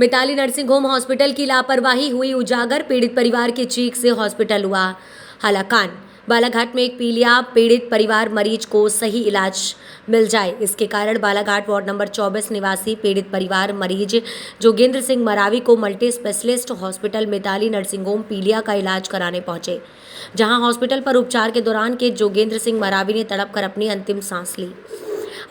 Mitali nursing home hospital की लापरवाही हुई उजागर। पीड़ित परिवार की चीख से हॉस्पिटल हुआ हालाकान। बालाघाट में एक पीलिया पीड़ित परिवार मरीज को सही इलाज मिल जाए, इसके कारण बालाघाट वार्ड नंबर 24 निवासी पीड़ित परिवार मरीज जोगेंद्र सिंह मरावी को multi specialist hospital Mitali nursing home पीलिया का इलाज कराने पहुंचे, जहां हॉस्पिटल पर उपचार के दौरान के जोगेंद्र सिंह मरावी ने तड़प कर अपनी अंतिम सांस ली।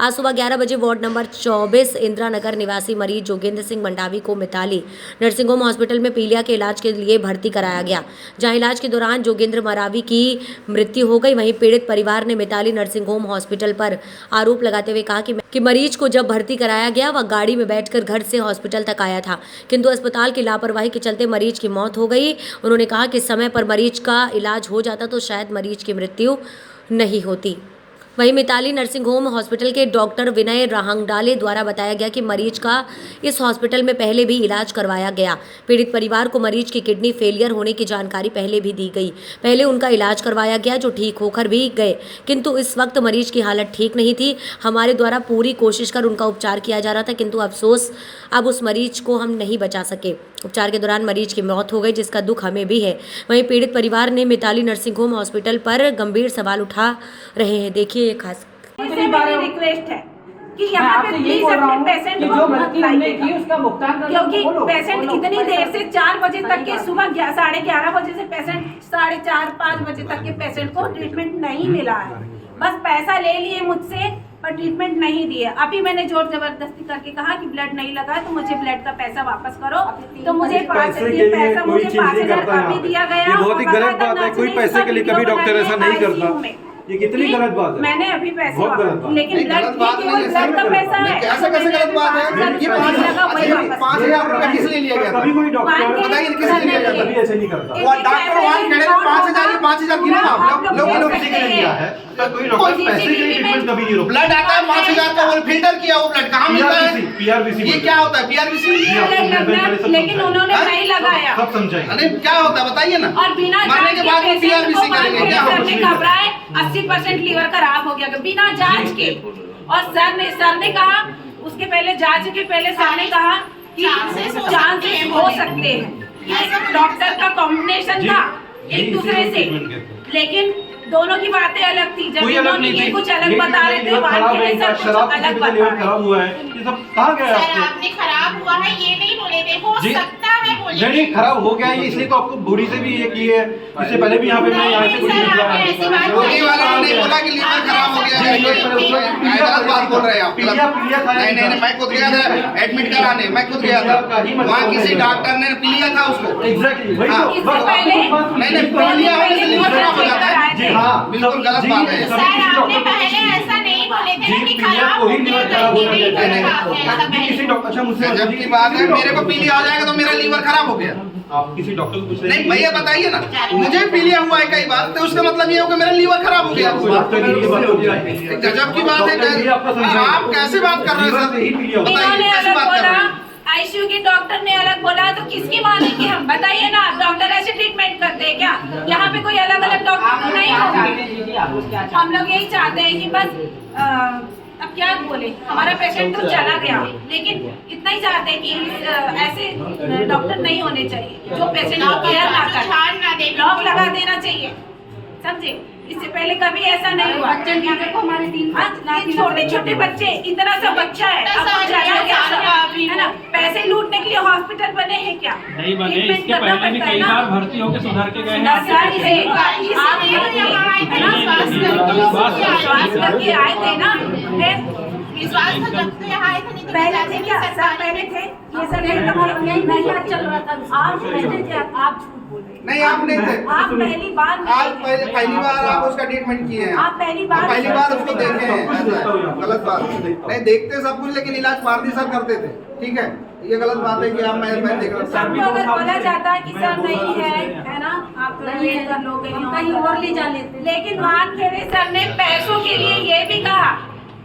आज सुबह 11 बजे वार्ड नंबर 24 इंदिरा नगर निवासी मरीज जोगेंद्र सिंह मंडावी को मिताली नर्सिंग होम हॉस्पिटल में पीलिया के इलाज के लिए भर्ती कराया गया, जहां इलाज के दौरान जोगेंद्र मरावी की मृत्यु हो गई। वहीं पीड़ित परिवार ने मिताली नर्सिंग होम हॉस्पिटल पर आरोप लगाते हुए कहा कि मरीज को जब भर्ती कराया गया वह गाड़ी में बैठकर घर से हॉस्पिटल तक आया था, किंतु अस्पताल की लापरवाही के चलते मरीज की मौत हो गई। उन्होंने कहा कि समय पर मरीज का इलाज हो जाता तो शायद मरीज की मृत्यु नहीं होती। वहीं मिताली नर्सिंग होम हॉस्पिटल के डॉक्टर विनय राहंगडाले द्वारा बताया गया कि मरीज का इस हॉस्पिटल में पहले भी इलाज करवाया गया। पीड़ित परिवार को मरीज की किडनी फेलियर होने की जानकारी पहले भी दी गई। पहले उनका इलाज करवाया गया, जो ठीक होकर भी गए, किंतु इस वक्त मरीज की हालत ठीक नहीं थी। हमारे द्वारा पूरी कोशिश कर उनका उपचार किया जा रहा था, किंतु अफसोस अब उस मरीज को हम नहीं बचा सके। उपचार के दौरान मरीज की मौत हो गई, जिसका दुख हमें भी है। वहीं पीड़ित परिवार ने मिताली नर्सिंग होम हॉस्पिटल पर गंभीर सवाल उठा रहे हैं। देखिए ये खास रिक्वेस्ट है कि यहाँ पे प्लीज अपने पेशेंट को मत लाइए, क्योंकि पेशेंट इतनी देर से 4 बजे तक के सुबह 11:30 बजे से पेशेंट 4:30-5 बजे तक के पेशेंट को ट्रीटमेंट नहीं मिला है। बस पैसा ले लिए मुझसे पर ट्रीटमेंट नहीं दिए। अभी मैंने जोर जबरदस्ती करके कहा कि ब्लड नहीं लगा है तो मुझे ब्लड का पैसा वापस करो, तो मुझे 5,000 अभी दिया गया। ये बहुत ही गलत बात है, कोई पैसे के लिए कभी डॉक्टर ऐसा नहीं करता। ये कितनी गलत बात है। मैंने अभी पैसे लेकिन ब्लड का पैसा है। कैसे कैसे गलत बात है? ये 5,000 रुपया किस लिए लिया गया? कभी कोई डॉक्टर बताइए किस लिए लिया गया? कभी ऐसे नहीं करता। वो डॉक्टर वहां खड़े थे 5,000 गिने ना आप लोग किसी के लिए लिया है? कोई डॉक्टर पैसे के लिए ट्रीटमेंट कभी नहीं रोकता। ब्लड आता है 5,000 का, वो फिल्टर किया वो ब्लड कहाँ मिलता है? पीआरबीसी। ये क्या होता है पीआरबीसी? लेकिन उन्होंने नहीं लगाया। सब समझाइए। अरे क्या होता है बताइए ना। और बिना मरने के बाद पीआरबीसी करेंगे क्या? 80% लीवर खराब हो गया बिना जांच के। और सर ने कहा उसके पहले जांच के पहले सर ने कहा कि चांसेस हो सकते हैं। ये डॉक्टर का कॉम्बिनेशन था एक दूसरे से, लेकिन दोनों की बातें अलग थी। जब इन्होंने ये कुछ अलग बता रहे थे, वहाँ के सर कुछ अलग बता रहे थे। खराब हुआ है, ये सब कहाँ गया? सर आपने खराब हुआ है ये नहीं बोले थे, हो सकता है बोले। नहीं खराब हो गया है, इसलिए तो आपको बूढ़ी से भी ये की है। इससे पहले भी यहाँ पे मैं यहाँ से कुछ रोगी वाला ने बोला कि लीवर खराब हो गया है, गलत बात बोल रहे हैं आप। नहीं मैं खुद गया था एडमिट कराने, मैं खुद गया था वहाँ किसी डॉक्टर ने पीलिया था उसको। एग्जैक्टली नहीं पीलिया होने से लीवर खराब हो जाता है। हाँ बिल्कुल गलत बात है। सर आपने पहले ऐसा नहीं बोले थे ना कि खराब हो गया। किसी डॉक्टर अच्छा मुझसे जब की बात है मेरे को पीलिया हो जाएगा तो मेरा लीवर खराब हो गया। आप किसी डॉक्टर को पूछ नहीं भैया बताइए ना, मुझे पीलिया हुआ है कई बार, तो उसका मतलब ये हो कि मेरा लीवर खराब हो गया। गजब की बात है। आप कैसे बात कर रहे हैं सर? बताइए कैसे बात कर रहे हैं? आईसीयू के डॉक्टर ने अलग बोला तो किसकी मानेंगे हम? बताइए ना, डॉक्टर ऐसे ट्रीटमेंट करते हैं क्या? यहाँ पे कोई अलग अलग डॉक्टर नहीं होंगे। हम लोग यही चाहते हैं कि बस अब क्या बोले, हमारा पेशेंट तो चला गया, लेकिन इतना ही चाहते हैं कि ऐसे डॉक्टर नहीं होने चाहिए जो पेशेंट को केयर ना करे, लॉक लगा देना चाहिए, समझे? इससे पहले कभी ऐसा नहीं हुआ। हमारे 3 छोटे छोटे बच्चे, इतना सा बच्चा है, अब चला गया है ना। पैसे लूटने के लिए हॉस्पिटल बने हैं क्या? नहीं बने, इसके पहले भी कई बार भर्ती होकर सुधार के गए हैं। विश्वास करके आए थे ना, विश्वास तो जब से यहाँ आए थे नहीं तो पहले थे क्या? सब पहले थे ये सब नहीं चल रहा था। आप पहले थे, आप झूठ बोल रहे हैं। नहीं आप नहीं थे, आप पहली बार आज पहली बार आप उसका ट्रीटमेंट किए हैं। आप पहली बार उसको देखे हैं। गलत बात नहीं, देखते सब कुछ लेकिन इलाज पारदी सर करते थे, ठीक है? ये गलत बात है कि आप मैं देख रहा हूँ। सर को अगर बोला जाता है कि सर नहीं है ना, आप ये कर लो कहीं और ले जा लेते, लेकिन वानखेड़े सर ने पैसों के लिए ये भी कहा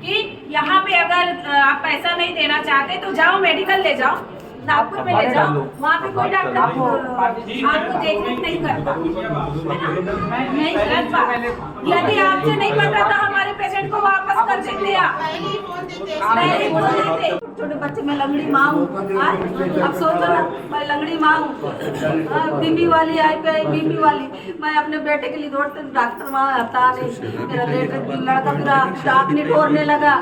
कि यहाँ पे अगर आप पैसा नहीं देना चाहते तो जाओ मेडिकल ले जाओ, नागपुर में ले जाओ, वहाँ पे कोई डॉक्टर आपको देखरेख नहीं करता। नहीं गलत बात। यदि आपसे नहीं पता था हमारे पेशेंट को वापस कर देते आप, पहले बोल देते। छोटे बच्चे में लंगड़ी माँ हूँ, अब सोचो ना, मैं लंगड़ी माँ हूँ, बीबी वाली आई पे बीबी वाली, मैं अपने बेटे के लिए दौड़ते, डॉक्टर वहाँ आता नहीं, मेरा लड़का पूरा आँख नहीं तोड़ने लगा।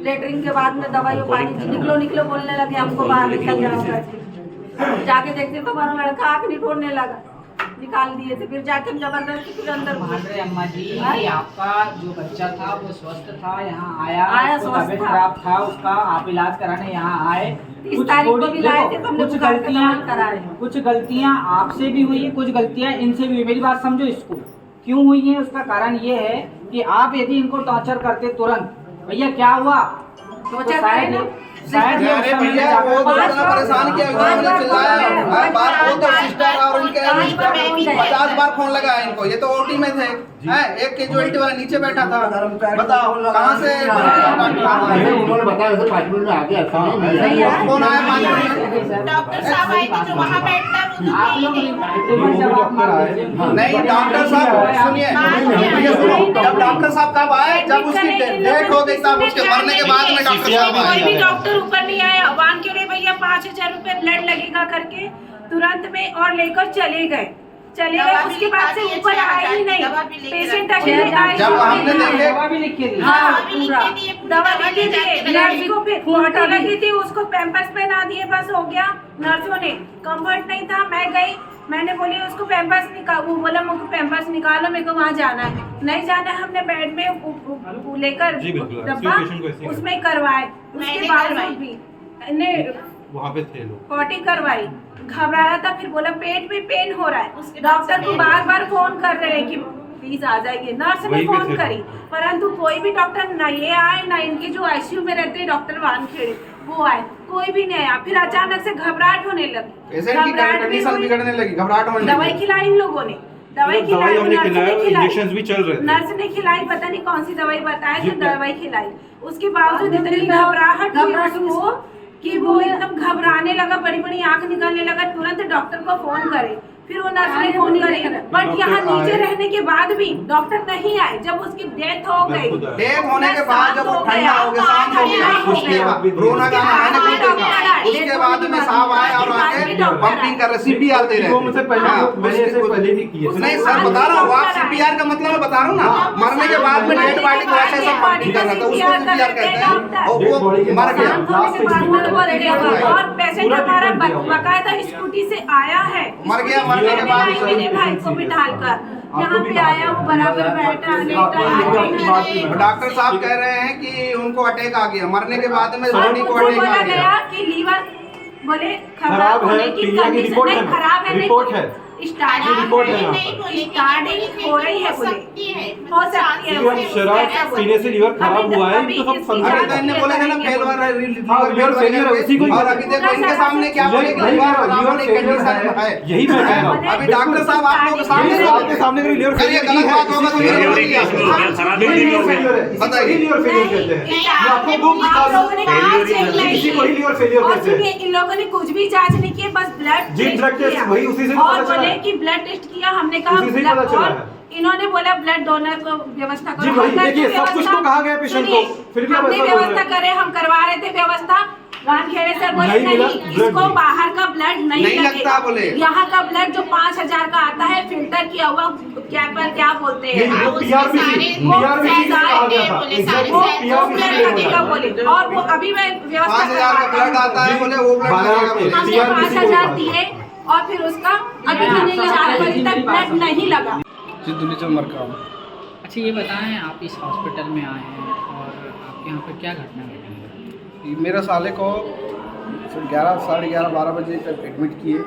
लेटरिन के बाद में दवाई पानी निकलो निकलो बोलने लगे, हमको बाहर निकल जाओ करके। जाके देखते तो हमारा लड़का आँख नहीं तोड़ने लगा, निकाल दिए थे। फिर जाके जबरदस्ती फिर अंदर मान रहे अम्मा जी कि आपका जो बच्चा था वो स्वस्थ था, यहाँ आया स्वस्थ तबीयत था। खराब था उसका, आप इलाज कराने यहाँ आए। 30 तारीख को भी लाए थे, तो हमने कुछ बुखार का गलतियाँ दवा कराए। कुछ गलतियाँ आपसे भी हुई, कुछ गलतियाँ इनसे भी हुई। मेरी बात समझो, इसको क्यों हुई है उसका कारण ये है कि आप यदि इनको टॉर्चर करते तुरंत, भैया क्या हुआ, तो शायद ये अरे भैया वो तो इतना परेशान किया, उन्होंने चिल्लाया, हर बार वो तो सिस्टर और उनके 50 बार फोन लगा इनको। ये तो ओटी में थे, एक कैजुअलिटी वाला नीचे बैठा था, बताओ कहाँ से उन्होंने बताया ऐसे 5 मिनट में आ गया, ऐसा नहीं है। कौन आया 5 मिनट में? डॉक्टर साहब आए थे जो वहाँ बैठता है वो आप लोग नहीं, डॉक्टर साहब सुनिए, भैया सुनो, जब डॉक्टर साहब कब आए, जब उसकी डेथ हो गई तब उसके मरने के बाद में डॉक्टर साहब कोई भी आए। डॉक्टर ऊपर नहीं आया। वान के लिए भैया 5000 रुपए ब्लड लगेगा करके तुरंत में और लेकर चले गए। उसके बाद से ऊपर आए ही नहीं, पेशेंट अकेले आए। जब हमने देखे दवा भी लिख के दी। हाँ, पूरा दवा लिख के दिए। नर्स को फिर फोटो लगी थी, उसको पैम्पर्स पहना दिए, बस हो गया। नर्सों ने कंफर्ट नहीं था, मैं गई, मैंने बोली उसको पैम्पर्स निकाल, वो बोला मुझको पैम्पर्स निकालो, मेरे को वहाँ जाना है। नहीं जाना है, हमने बेड में लेकर डब्बा उसमें करवाए, उसके बावजूद भी वहाँ पे थे लोग, पॉटी करवाई, घबरा रहा था। फिर बोला पेट में पेन हो रहा है, डॉक्टर को बार बार फोन कर रहे हैं कि प्लीज आ जाइए। नर्स ने फोन करी, परंतु कोई भी डॉक्टर ना ये आए, ना इनके जो आईसीयू में रहते हैं डॉक्टर वानखेड़े वो आए, कोई भी नहीं आया। फिर अचानक से घबराहट होने लगी, पेशेंट की कंडीशन बिगड़ने लगी, घबराहट होने लगी। दवाई खिलाई इन लोगों ने, दवाई खिलाई, हमने नर्स खिलाया, ने खिलाई, इंजेक्शंस भी चल रहे थे। नर्स ने खिलाई, पता नहीं कौन सी दवाई बताए तो दवाई खिलाई। उसके बावजूद इतनी घबराहट हुई उसको कि वो एकदम घबराने लगा, बड़ी बड़ी आंख निकलने लगा। तुरंत डॉक्टर को फोन करे, फिर वो नर्स ने फोन करी, बट यहाँ नीचे रहने के बाद भी डॉक्टर नहीं आए। जब उसकी डेथ हो गई, डेथ होने के बाद जब वो ठंडा हो गया, शाम हो गया, उसके बाद रोना गाना मैंने भी देखा। उसके बाद में साहब आए और आके पंपिंग कर रहे, सीपीआर दे रहे वो मुझसे पहले मैंने ऐसे पहले भी किए थे। नहीं सर, बता रहा हूँ, आप सीपीआर का मतलब मैं बता रहा हूँ ना, मरने के बाद में डेड बॉडी को ऐसे सब पंपिंग कर रहा था, उसको सीपीआर कहते हैं। और वो मर गया, और पेशेंट हमारा बकायदा स्कूटी से आया है, मर गया, मरने के बाद मेरे भाई को बिठाकर यहाँ पे आया, वो बराबर बैठा लेटा। डॉक्टर साहब कह रहे हैं कि उनको अटैक आ गया, मरने के बाद में बॉडी को उनको अटैक आ बोला गया। गया कि लीवर बोले खराब खराब है, होने की पीलिया की कंडीशन रिपोर्ट नहीं, है, खराब है, रिपोर्ट है, स्टार्टिंग रिपोर्ट है यहाँ पर। स्टार्टिंग हो रही है, बोले हो सकती है, अब शराब पीने से लीवर खराब हुआ है, तो सब समझ अभी तो इन्हें बोले थे ना फेलवर है, लीवर फेलियर है, उसी को और अभी देखो इनके सामने क्या बोले कि लीवर खराब होने की कंडीशन है। यही मैं कह रहा हूँ। अभी डॉक्टर साहब आप लोगों के सामने आपके सामने अगर लीवर अगर ये फेलियर गलत बात होगा तो ये बोलिए। बताइए, लीवर फेलियर कहते हैं, ये आपको बुक आप लोगों ने कहा चेक नहीं इसी को ही की। लीवर फेलियर और कहते हैं। सुनिए, इन लोगों ने कुछ भी जांच नहीं की, बस ब्लड जी, ब्लड टेस्ट किया। वही उसी से और पता चला बोले है। कि ब्लड टेस्ट किया, हमने कहा उसी से ही ब्लड, पता चला और है। इन्होंने बोला ब्लड डोनर को व्यवस्था करो। जी, वही हम करते देखिए, सब कुछ तो कहा गया पेशेंट को, सुनिए, फिर भी आप हमने ऐसा बोल रहे हैं। व्यवस्था करे, हम करवा रहे थे व्यवस्था। वानखेड़े सर बोले नहीं मिला, नहीं, ब्लड इसको नहीं। बाहर का ब्लड नहीं नहीं लगता लगेगा। बोले। यहाँ का ब्लड जो 5000 का आता है फिल्टर किया हुआ, क्या बोलते हैं, नहीं, वो PRBC वो से कहा गया था। वो ब्लड लगेगा बोले। और वो अभी मैं व्यवस्था 5000 का ब्लड आता है बोले, वो ब्लड लगेगा बोले। हमने 5000 दिए और फिर उसका अभी 4 बजे तक ब्लड नहीं लगा। अच्छा ये बताएं, आप इस हॉस्पिटल में आए हैं और आपके यहाँ पे क्या घटना घटी? मेरे साले को 11, साढ़े 11, 12 बजे तक एडमिट किए।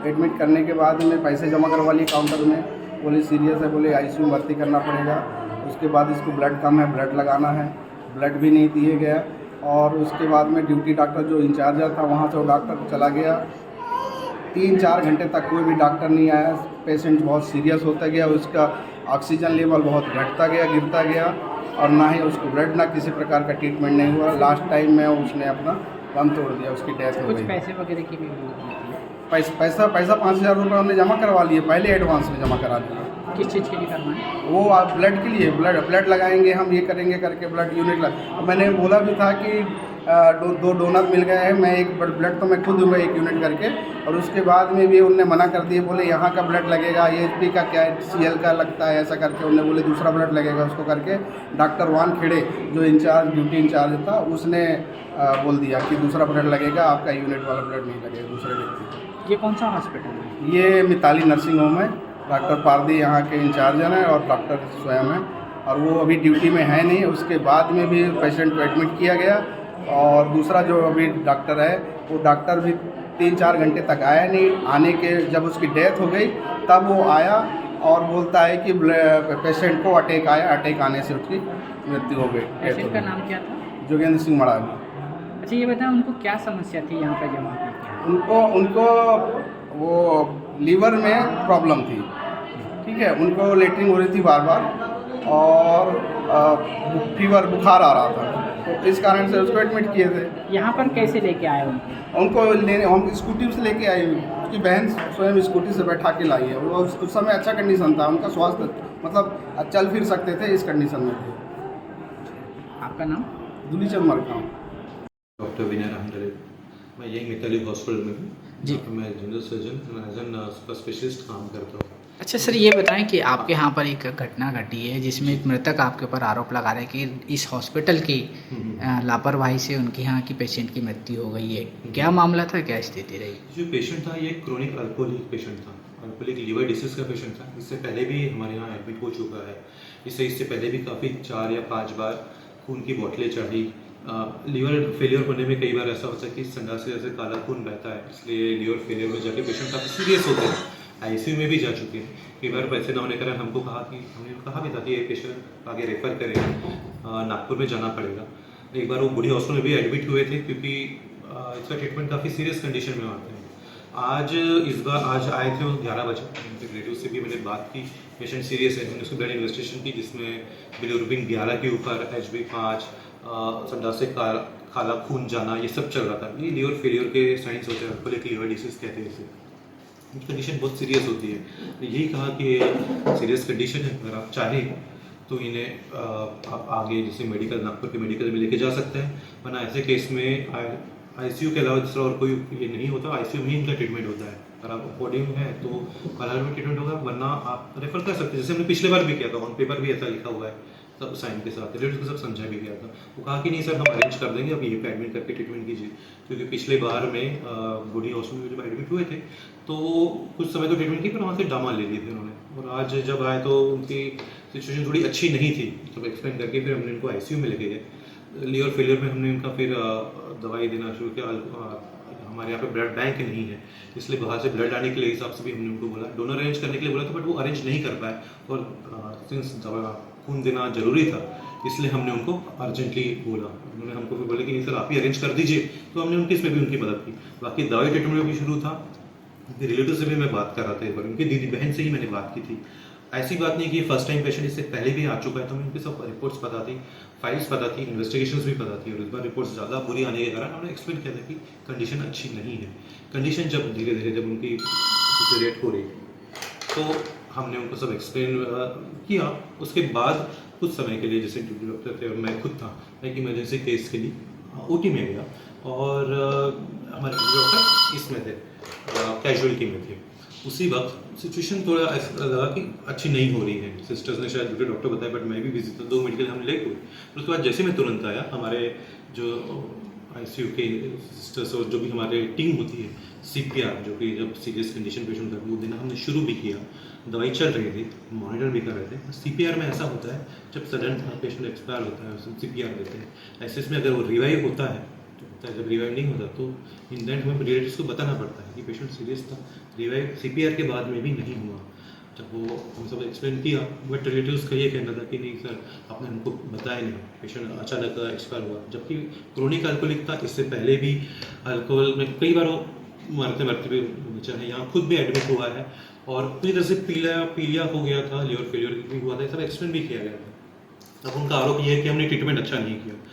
एडमिट करने के बाद में पैसे जमा करवा लिए काउंटर में, बोले सीरियस है, बोले आईसीयू में भर्ती करना पड़ेगा। उसके बाद इसको ब्लड कम है, ब्लड लगाना है, ब्लड भी नहीं दिए गया। और उसके बाद में ड्यूटी डॉक्टर जो इंचार्ज था वहाँ से वो डॉक्टर चला गया। 3-4 घंटे तक कोई भी डॉक्टर नहीं आया। पेशेंट बहुत सीरियस होता गया, उसका ऑक्सीजन लेवल बहुत घटता गया, गिरता गया, और ना ही उसको ब्लड, ना किसी प्रकार का ट्रीटमेंट नहीं हुआ। लास्ट टाइम में उसने अपना दम तोड़ दिया, उसकी डेथ हो कुछ गई। पैसे वगैरह की भी जरूरत थी। पैसा 5,000 रुपये हमने जमा करवा लिए, पहले एडवांस में जमा करा दिए। किस चीज़ के लिए करवाएं? वो आप ब्लड के लिए, ब्लड लगाएंगे हम, ये करेंगे करके ब्लड यूनिट मैंने बोला भी था कि दो डोनर मिल गए हैं, मैं एक ब्लड तो मैं खुद दूंगा 1 यूनिट करके, और उसके बाद में भी उनने मना कर दिए, बोले यहाँ का ब्लड लगेगा, AHP का क्या CL का लगता है, ऐसा करके उन्होंने बोले दूसरा ब्लड लगेगा उसको करके। डॉक्टर वान खेड़े जो ड्यूटी इंचार्ज था, उसने बोल दिया कि दूसरा ब्लड लगेगा, आपका यूनिट वाला ब्लड नहीं लगेगा दूसरे व्यक्ति। ये कौन सा हॉस्पिटल है? ये मिताली नर्सिंग होम है, डॉक्टर पारदी यहाँ के इंचार्ज हैं और डॉक्टर स्वयं हैं, और वो अभी ड्यूटी में है नहीं। उसके बाद में भी पेशेंट को एडमिट किया गया, और दूसरा जो अभी डॉक्टर है, वो डॉक्टर भी 3-4 घंटे तक आया नहीं। आने के जब उसकी डेथ हो गई तब वो आया और बोलता है कि पेशेंट को अटैक आया, अटैक आने से उसकी मृत्यु हो गई। पेशेंट का नाम क्या था? जोगेंद्र सिंह मड़ावी। अच्छा, ये बताएं उनको क्या समस्या थी यहाँ पर जमा की? उनको वो लीवर में प्रॉब्लम थी, ठीक है। उनको लेटरिन हो रही थी बार बार, और फीवर बुखार आ रहा था, तो इस कारण से उसको एडमिट किए थे। यहाँ पर कैसे लेके आए उनको लेने हम स्कूटी से लेके आई, उसकी बहन स्वयं स्कूटी से बैठा के लाई है। वो उस समय अच्छा कंडीशन था उनका, स्वास्थ्य मतलब चल फिर सकते थे, इस कंडीशन में थे। आपका नाम? दुलीचंद मरकाम। डॉक्टर विनय रामदरे, मैं यही मिताली हॉस्पिटल में हूँ जी। मैं general surgeon as an specialist काम करता हूँ। अच्छा सर, ये बताएं कि आपके यहाँ पर एक घटना घटी है जिसमें एक मृतक आपके ऊपर आरोप लगा रहे हैं कि इस हॉस्पिटल की लापरवाही से उनके यहाँ की पेशेंट की मृत्यु हो गई है। क्या मामला था, क्या स्थिति रही? जो पेशेंट था ये क्रोनिक अल्कोहलिक पेशेंट था, अल्कोहलिक लीवर डिसीज का पेशेंट था। इससे पहले भी हमारे यहाँ एडमिट हो चुका है। इससे पहले भी काफ़ी 4 या 5 बार खून की बोतलें चढ़ी। लीवर फेलियर होने में कई बार ऐसा होता है कि संडास से जैसे काला खून बहता है, इसलिए लीवर फेलियर में जाके पेशेंट काफ़ी सीरियस होते हैं, ICU में भी जा चुके हैं। कई बार पैसे ना होने के कारण हमने कहा भी था कि ये पेशेंट आगे रेफर करेगा, नागपुर में जाना पड़ेगा। एक बार वो बूढ़ी हॉस्पिटल में भी एडमिट हुए थे क्योंकि इसका ट्रीटमेंट काफ़ी सीरियस कंडीशन में आते हैं। आज आए थे वो 11 बजे, उनके रिलेटिव से भी मैंने बात की। पेशेंट सीरियस है, मैंने उसकी ब्लड इन्वेस्टिगेशन की जिसमें बिलिरुबिन 11 के ऊपर, HB5, संडास से काला खून जाना, ये सब चल रहा था। ये लीवर फेलियर के साइंस होते हैं, अल्कोहलिक लीवर डिसीज कहते हैं इसे। कंडीशन बहुत सीरियस होती है। यही कहा कि सीरियस कंडीशन है, अगर आप चाहें तो इन्हें आप आगे जैसे मेडिकल, नागपुर के मेडिकल में लेके जा सकते हैं, वरना ऐसे केस में ICU के अलावा दूसरा और कोई ये नहीं होता, ICU में ही इनका ट्रीटमेंट होता है। अगर आप अफोर्डिंग है तो बालाघाट में ट्रीटमेंट होगा, वरना आप रेफर कर सकते हैं, जैसे हमने पिछले बार भी किया था। ऑन पेपर भी ऐसा लिखा हुआ है, सब साइन के साथ रिलेटिव को सब समझा भी गया था। वो कहा कि नहीं सर, हम अरेंज कर देंगे, अब यहीं पे एडमिट करके ट्रीटमेंट कीजिए। क्योंकि पिछले बार में बूढ़ी हॉस्पिटल में जब एडमिट हुए थे तो कुछ समय तो ट्रीटमेंट की, फिर वहाँ से डामा ले लिए थे उन्होंने। और आज जब आए तो उनकी सिचुएशन थोड़ी अच्छी नहीं थी, तो एक्सप्लेन करके फिर हमने इनको ICU में लेके गए। लीवर फेलियर में हमने उनका फिर दवाई देना शुरू किया। हमारे यहाँ पे ब्लड बैंक नहीं है, इसलिए बाहर से ब्लड लाने के लिए हिसाब से भी हमने उनको बोला, डोनर अरेंज करने के लिए बोला था, बट वो अरेंज नहीं कर पाए। और सिंस दवा खून देना जरूरी था, इसलिए हमने उनको अर्जेंटली बोला। उन्होंने हमको भी बोला कि नहीं सर, आप ही अरेंज कर दीजिए, तो हमने उनकी इसमें भी उनकी मदद की। बाकी दवाई ट्रीटमेंट भी शुरू था। उनके रिलेटिव से भी मैं बात कर रहा था, एक बार उनकी दीदी बहन से ही मैंने बात की थी। ऐसी बात नहीं कि फर्स्ट टाइम पेशेंट, इससे पहले भी आ चुका है, तो हमें उनकी सब रिपोर्ट्स पता थी, फाइल्स पता थी, इन्वेस्टिगेशंस भी पता थी। और इस बार रिपोर्ट्स ज़्यादा बुरी आने के कारण हमने एक्सप्लेन किया था कि कंडीशन अच्छी नहीं है। कंडीशन जब धीरे धीरे जब उनकी डिटेरिएट हो रही तो हमने उनको सब एक्सप्लेन किया। उसके बाद कुछ समय के लिए, जैसे ड्यूटी डॉक्टर थे और मैं खुद था, मैं एक इमरजेंसी केस के लिए OT में गया, और हमारे डॉक्टर इसमें थे, कैजुअलिटी में थे। उसी वक्त सिचुएशन थोड़ा ऐसा लगा कि अच्छी नहीं हो रही है। सिस्टर्स ने शायद ड्यूटी डॉक्टर बताया, बट मैं भी बिजी था, 2 मेडिकल हम लेट हुए। फिर उसके बाद जैसे मैं तुरंत आया, हमारे जो ICU के सिस्टर्स और जो भी हमारे टीम होती है, CPR, जो कि जब सीरियस कंडीशन पेशेंट का वो देना हमने शुरू भी किया। दवाई चल रही थी, मॉनिटर भी कर रहे थे। CPR में ऐसा होता है, जब सडन पेशेंट एक्सपायर होता है उसमें CPR देते हैं। ऐसे इसमें अगर वो रिवाइव होता है तो जब रिवाइव नहीं होता तो इन दैट हमें रिलेटिव्स को बताना पड़ता है कि पेशेंट सीरियस था। रिवाइव CPR के बाद में भी नहीं हुआ। जब वो हम सब एक्सप्लेन किया, बट रिलेटिव्स का ये कहना था कि नहीं सर, आपने हमको बताया नहीं, पेशेंट अचानक एक्सपायर हुआ। जबकि क्रोनिक अल्कोहलिक था, इससे पहले भी अल्कोहल में कई बार वो मरते भी बचा है। यहाँ खुद भी एडमिट हुआ है, और पूरी तरह से पीलिया हो गया था, लीवर फेलियर भी हुआ था, सब एक्सप्लेन भी किया गया था। अब उनका आरोप ये है कि हमने ट्रीटमेंट अच्छा नहीं किया।